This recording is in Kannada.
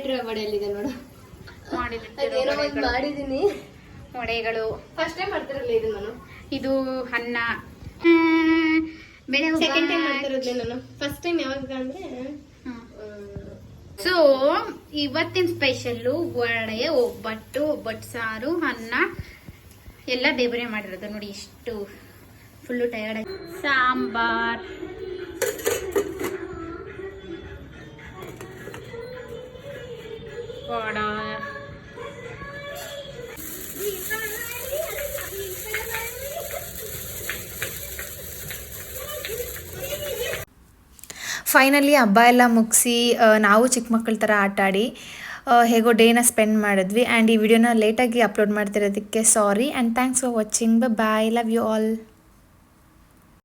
ಮಾಡಿಟ್ಟಿರೋ ವಡೆಯಲ್ಲಿದೆ ನೋಡು. ಮಾಡಿದೀನಿ ವಡೆಗಳು. ಫಸ್ಟ್ ಟೈಮ್ ಮಾಡ್ತಿರಲ್ಲ ಇದು ನಾನು. ಇದು ಅನ್ನ ಬೇಳೆ. ಸೆಕೆಂಡ್ ಟೈಮ್ ಮಾಡ್ತಿರೋದ್ಲೆ ನಾನು. ಫಸ್ಟ್ ಟೈಮ್ ಯಾವಾಗ ಅಂದ್ರೆ ಸೊ ಇವತ್ತಿನ ಸ್ಪೆಷಲ್ಲು ವಡೆ, ಒಬ್ಬಟ್ಟು ಸಾರು, ಅನ್ನ ಎಲ್ಲ ದೇವರೇ ಮಾಡಿರೋದು ನೋಡಿ. ಇಷ್ಟು ಫುಲ್ಲು ಟಯರ್ಡ್ ಆಗಿ. ಸಾಂಬಾರ್, ವಡ, ಫೈನಲಿ ಹಬ್ಬ ಎಲ್ಲ ಮುಗಿಸಿ ನಾವು ಚಿಕ್ಕ ಮಕ್ಕಳ ಥರ ಆಟಾಡಿ ಹೇಗೋ ಡೇನ ಸ್ಪೆಂಡ್ ಮಾಡಿದ್ವಿ. ಆ್ಯಂಡ್ ಈ ವಿಡಿಯೋನ ಲೇಟಾಗಿ ಅಪ್ಲೋಡ್ ಮಾಡ್ತಿರೋದಕ್ಕೆ sorry. And thanks for watching. Bye. Love you all.